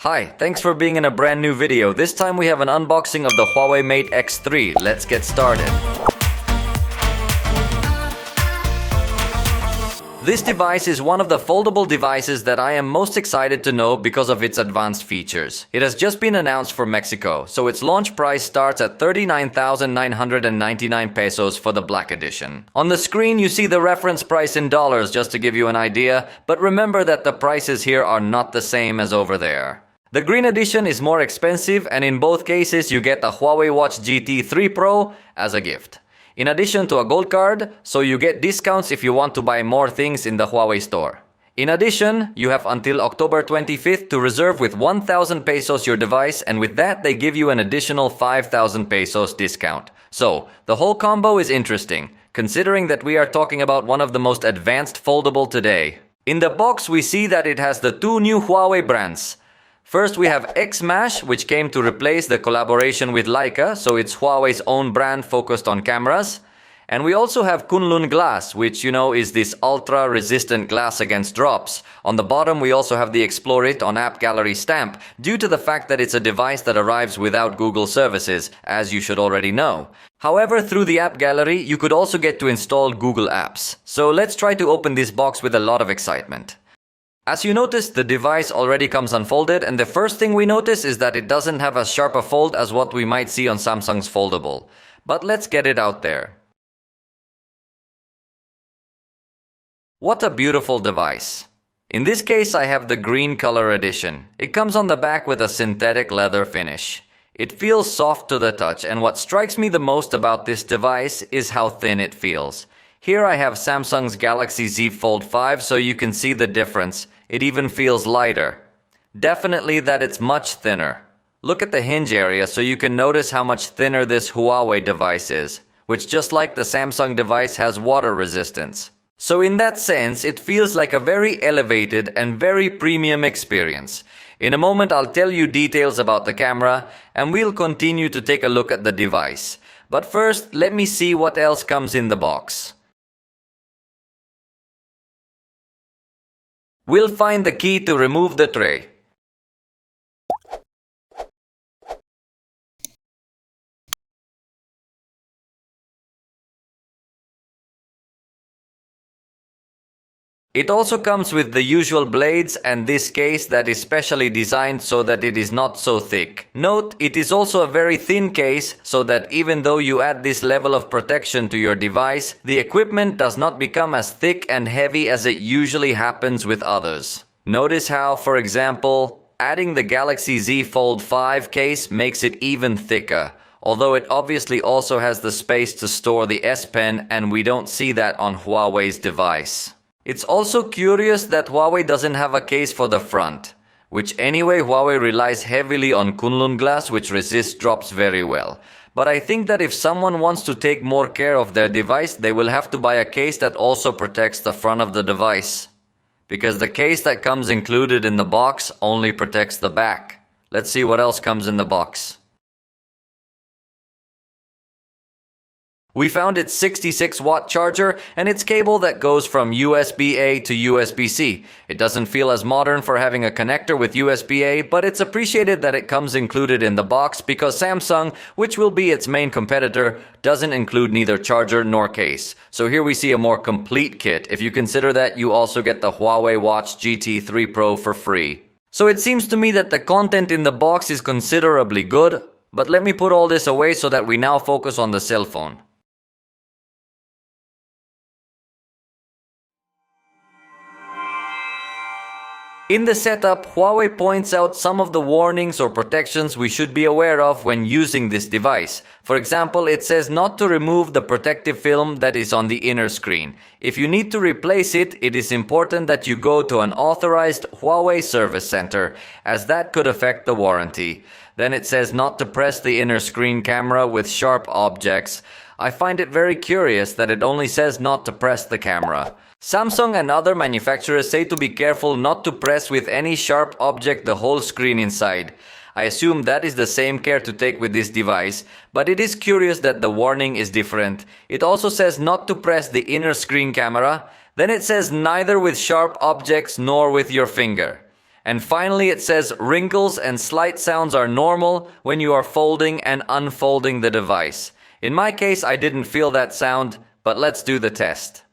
Hi, thanks for being in a brand new video. This time we have an unboxing of the Huawei Mate X3. Let's get started. This device is one of the foldable devices that I am most excited to know because of its advanced features. It has just been announced for Mexico, so its launch price starts at 39,999 pesos for the Black Edition. On the screen you see the reference price in dollars just to give you an idea, but remember that the prices here are not the same as over there. The Green Edition is more expensive, and in both cases you get the Huawei Watch GT 3 Pro as a gift. In addition to a gold card, so you get discounts if you want to buy more things in the Huawei store. In addition, you have until October 25th to reserve with 1,000 pesos your device, and with that they give you an additional 5,000 pesos discount. So, the whole combo is interesting, considering that we are talking about one of the most advanced foldable today. In the box we see that it has the two new Huawei brands. First we have X which came to replace the collaboration with Leica, so it's Huawei's own brand focused on cameras. And we also have Kunlun glass, which you know is this ultra-resistant glass against drops. On the bottom we also have the Explore It on App Gallery stamp, due to the fact that it's a device that arrives without Google services, as you should already know. However, through the App Gallery you could also get to install Google Apps. So let's try to open this box with a lot of excitement. As you notice, the device already comes unfolded, and the first thing we notice is that it doesn't have as sharp a fold as what we might see on Samsung's foldable. But let's get it out there. What a beautiful device. In this case I have the green color edition. It comes on the back with a synthetic leather finish. It feels soft to the touch, and what strikes me the most about this device is how thin it feels. Here I have Samsung's Galaxy Z Fold 5, so you can see the difference. It even feels lighter. Definitely that it's much thinner. Look at the hinge area so you can notice how much thinner this Huawei device is, which just like the Samsung device has water resistance. So in that sense, it feels like a very elevated and very premium experience. In a moment I'll tell you details about the camera, and we'll continue to take a look at the device. But first, let me see what else comes in the box. We'll find the key to remove the tray. It also comes with the usual blades and this case that is specially designed so that it is not so thick. Note, it is also a very thin case so that even though you add this level of protection to your device, the equipment does not become as thick and heavy as it usually happens with others. Notice how, for example, adding the Galaxy Z Fold 5 case makes it even thicker, although it obviously also has the space to store the S Pen, and we don't see that on Huawei's device. It's also curious that Huawei doesn't have a case for the front, which anyway Huawei relies heavily on Kunlun glass, which resists drops very well. But I think that if someone wants to take more care of their device, they will have to buy a case that also protects the front of the device. Because the case that comes included in the box only protects the back. Let's see what else comes in the box. We found its 66-watt charger and its cable that goes from USB-A to USB-C. It doesn't feel as modern for having a connector with USB-A, but it's appreciated that it comes included in the box because Samsung, which will be its main competitor, doesn't include neither charger nor case. So here we see a more complete kit if you consider that you also get the Huawei Watch GT 3 Pro for free. So it seems to me that the content in the box is considerably good, but let me put all this away so that we now focus on the cell phone. In the setup, Huawei points out some of the warnings or protections we should be aware of when using this device. For example, it says not to remove the protective film that is on the inner screen. If you need to replace it, it is important that you go to an authorized Huawei service center, as that could affect the warranty. Then it says not to press the inner screen camera with sharp objects. I find it very curious that it only says not to press the camera. Samsung and other manufacturers say to be careful not to press with any sharp object the whole screen inside. I assume that is the same care to take with this device, but it is curious that the warning is different. It also says not to press the inner screen camera, then it says neither with sharp objects nor with your finger. And finally, it says wrinkles and slight sounds are normal when you are folding and unfolding the device. In my case, I didn't feel that sound, but let's do the test.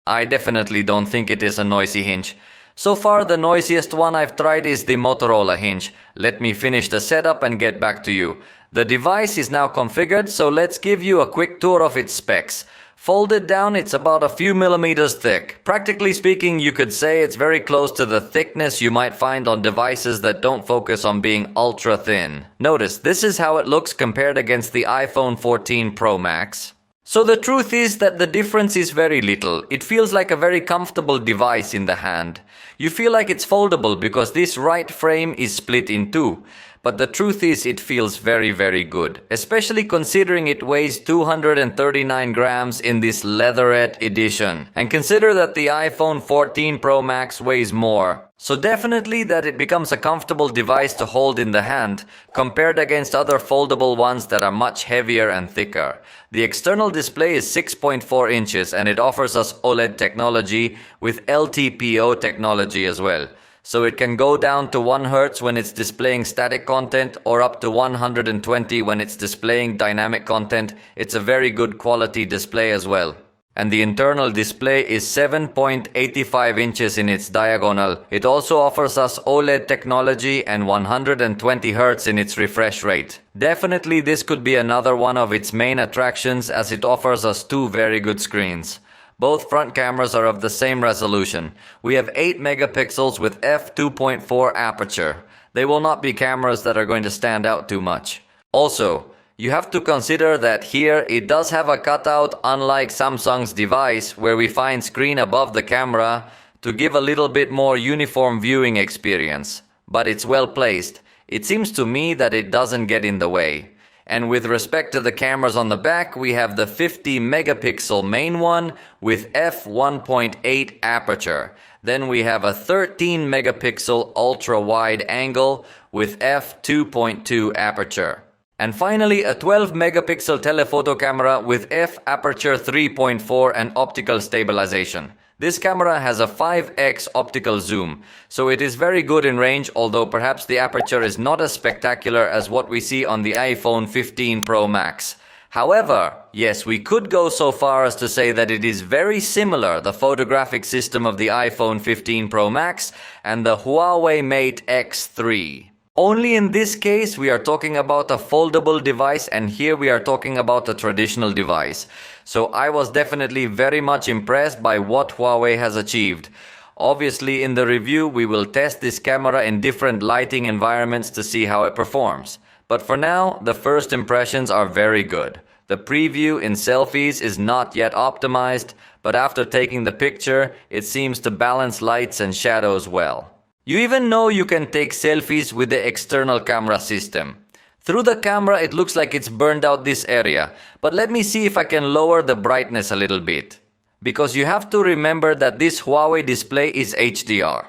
I definitely don't think it is a noisy hinge. So far, the noisiest one I've tried is the Motorola hinge. Let me finish the setup and get back to you. The device is now configured, so let's give you a quick tour of its specs. Folded down, it's about a few millimeters thick. Practically speaking, you could say it's very close to the thickness you might find on devices that don't focus on being ultra thin. Notice, this is how it looks compared against the iPhone 14 Pro Max. So the truth is that the difference is very little. It feels like a very comfortable device in the hand. You feel like it's foldable because this right frame is split in two. But the truth is it feels very, very good, especially considering it weighs 239 grams in this leatherette edition. And consider that the iPhone 14 Pro Max weighs more. So definitely that it becomes a comfortable device to hold in the hand, compared against other foldable ones that are much heavier and thicker. The external display is 6.4 inches and it offers us OLED technology with LTPO technology as well. So it can go down to 1 Hz when it's displaying static content or up to 120 when it's displaying dynamic content. It's a very good quality display as well. And the internal display is 7.85 inches in its diagonal. It also offers us OLED technology and 120 Hz in its refresh rate. Definitely this could be another one of its main attractions as it offers us two very good screens. Both front cameras are of the same resolution. We have 8 megapixels with f2.4 aperture. They will not be cameras that are going to stand out too much. Also, you have to consider that here it does have a cutout, unlike Samsung's device where we find screen above the camera to give a little bit more uniform viewing experience. But it's well placed. It seems to me that it doesn't get in the way. And with respect to the cameras on the back, we have the 50 megapixel main one with f1.8 aperture. Then we have a 13 megapixel ultra wide angle with f2.2 aperture. And finally, a 12 megapixel telephoto camera with f aperture 3.4 and optical stabilization. This camera has a 5x optical zoom, so it is very good in range, although perhaps the aperture is not as spectacular as what we see on the iPhone 15 Pro Max. However, yes, we could go so far as to say that it is very similar, the photographic system of the iPhone 15 Pro Max and the Huawei Mate X3. Only in this case we are talking about a foldable device, and here we are talking about a traditional device. So I was definitely very much impressed by what Huawei has achieved. Obviously in the review we will test this camera in different lighting environments to see how it performs. But for now, the first impressions are very good. The preview in selfies is not yet optimized, but after taking the picture, it seems to balance lights and shadows well. You even know you can take selfies with the external camera system. Through the camera it looks like it's burned out this area, but let me see if I can lower the brightness a little bit. Because you have to remember that this Huawei display is HDR.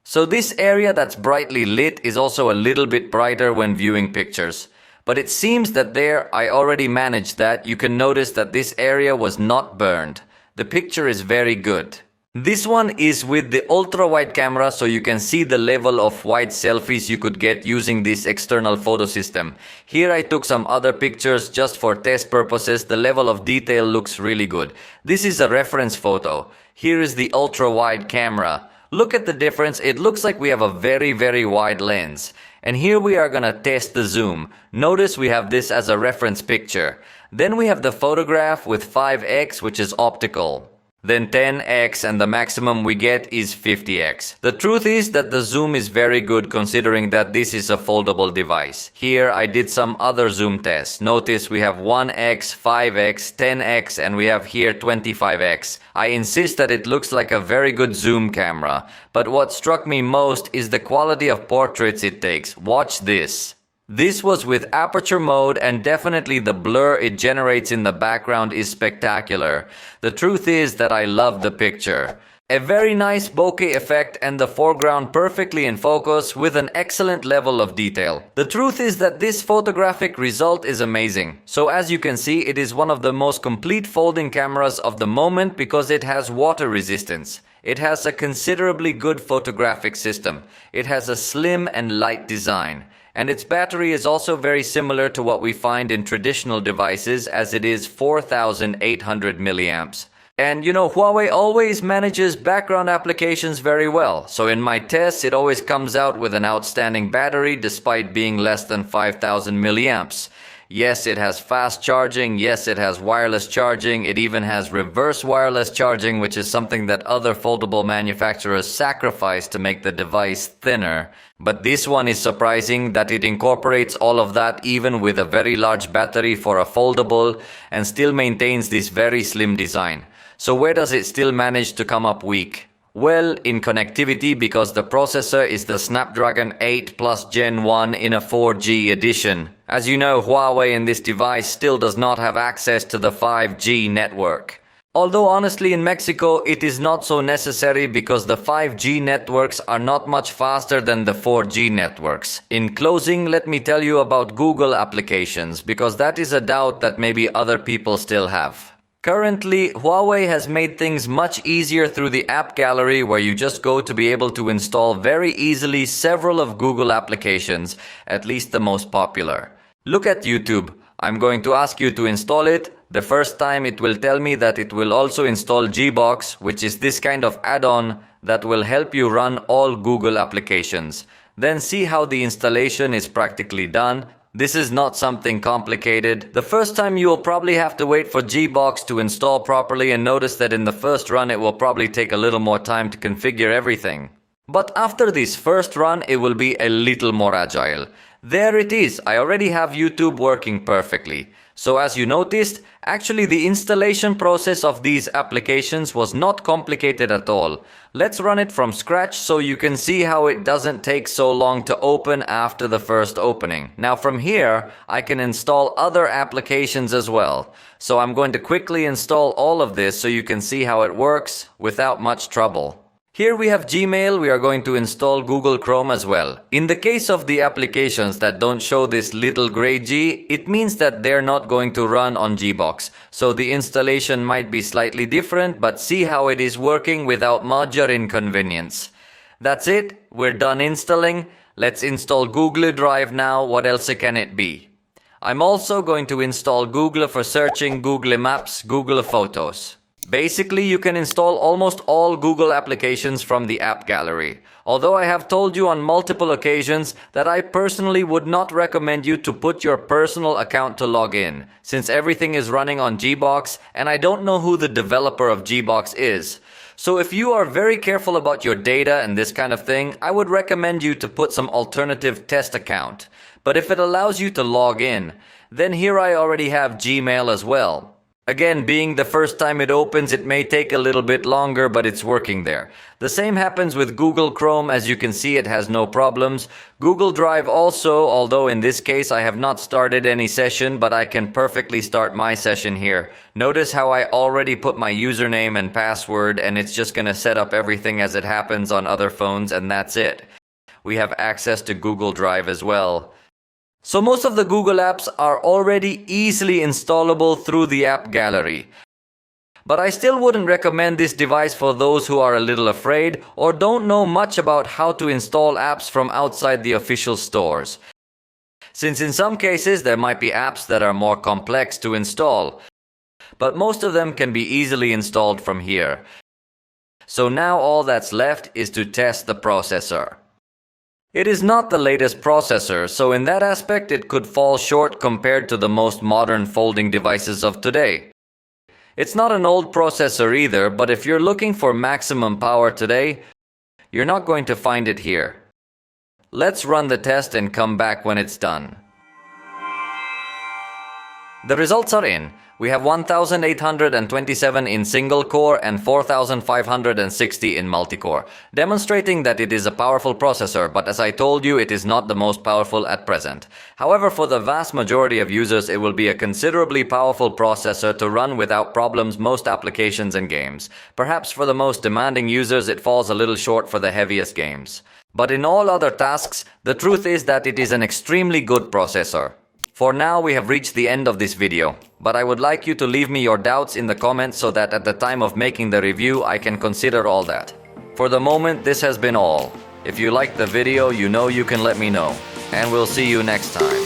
So this area that's brightly lit is also a little bit brighter when viewing pictures. But it seems that there I already managed that. You can notice that this area was not burned. The picture is very good. This one is with the ultra-wide camera, so you can see the level of wide selfies you could get using this external photo system. Here I took some other pictures just for test purposes. The level of detail looks really good. This is a reference photo. Here is the ultra-wide camera. Look at the difference. It looks like we have a very, very wide lens. And here we are gonna test the zoom. Notice we have this as a reference picture. Then we have the photograph with 5x, which is optical. Then 10x, and the maximum we get is 50x. The truth is that the zoom is very good considering that this is a foldable device. Here I did some other zoom tests. Notice we have 1x, 5x, 10x, and we have here 25x. I insist that it looks like a very good zoom camera. But what struck me most is the quality of portraits it takes. Watch this. This was with aperture mode, and definitely the blur it generates in the background is spectacular. The truth is that I love the picture. A very nice bokeh effect and the foreground perfectly in focus with an excellent level of detail. The truth is that this photographic result is amazing. So as you can see, it is one of the most complete folding cameras of the moment because it has water resistance. It has a considerably good photographic system. It has a slim and light design. And its battery is also very similar to what we find in traditional devices, as it is 4,800 milliamps. And you know, Huawei always manages background applications very well. So in my tests, it always comes out with an outstanding battery despite being less than 5,000 milliamps. Yes, it has fast charging. Yes, it has wireless charging. It even has reverse wireless charging, which is something that other foldable manufacturers sacrifice to make the device thinner. But this one is surprising that it incorporates all of that even with a very large battery for a foldable and still maintains this very slim design. So where does it still manage to come up weak? Well, in connectivity, because the processor is the Snapdragon 8 Plus Gen 1 in a 4G edition. As you know, Huawei in this device still does not have access to the 5G network. Although honestly in Mexico it is not so necessary because the 5G networks are not much faster than the 4G networks. In closing, let me tell you about Google applications, because that is a doubt that maybe other people still have. Currently, Huawei has made things much easier through the app gallery, where you just go to be able to install very easily several of Google applications, at least the most popular. Look at YouTube. I'm going to ask you to install it. The first time it will tell me that it will also install Gbox, which is this kind of add-on that will help you run all Google applications. Then see how the installation is practically done. This is not something complicated. The first time you will probably have to wait for Gbox to install properly, and notice that in the first run it will probably take a little more time to configure everything. But after this first run it will be a little more agile. There it is. I already have YouTube working perfectly. So as you noticed, actually the installation process of these applications was not complicated at all. Let's run it from scratch so you can see how it doesn't take so long to open after the first opening. Now from here, I can install other applications as well. So I'm going to quickly install all of this so you can see how it works without much trouble. Here we have Gmail. We are going to install Google Chrome as well. In the case of the applications that don't show this little gray G, it means that they're not going to run on Gbox. So the installation might be slightly different, but see how it is working without major inconvenience. That's it. We're done installing. Let's install Google Drive now. What else can it be? I'm also going to install Google for searching, Google Maps, Google Photos. Basically, you can install almost all Google applications from the app gallery. Although I have told you on multiple occasions that I personally would not recommend you to put your personal account to log in, since everything is running on Gbox and I don't know who the developer of Gbox is. So if you are very careful about your data and this kind of thing, I would recommend you to put some alternative test account. But if it allows you to log in, then here I already have Gmail as well. Again, being the first time it opens, it may take a little bit longer, but it's working there. The same happens with Google Chrome. As you can see, it has no problems. Google Drive also, although in this case I have not started any session, but I can perfectly start my session here. Notice how I already put my username and password, and it's just going to set up everything as it happens on other phones, and that's it. We have access to Google Drive as well. So most of the Google apps are already easily installable through the app gallery. But I still wouldn't recommend this device for those who are a little afraid or don't know much about how to install apps from outside the official stores. Since in some cases there might be apps that are more complex to install, but most of them can be easily installed from here. So now all that's left is to test the processor. It is not the latest processor, so in that aspect it could fall short compared to the most modern folding devices of today. It's not an old processor either, but if you're looking for maximum power today, you're not going to find it here. Let's run the test and come back when it's done. The results are in. We have 1,827 in single core and 4,560 in multi-core, demonstrating that it is a powerful processor, but as I told you, it is not the most powerful at present. However, for the vast majority of users, it will be a considerably powerful processor to run without problems most applications and games. Perhaps for the most demanding users, it falls a little short for the heaviest games. But in all other tasks, the truth is that it is an extremely good processor. For now, we have reached the end of this video. but I would like you to leave me your doubts in the comments so that at the time of making the review I can consider all that. For the moment, this has been all. If you liked the video, you know you can let me know. And we'll see you next time.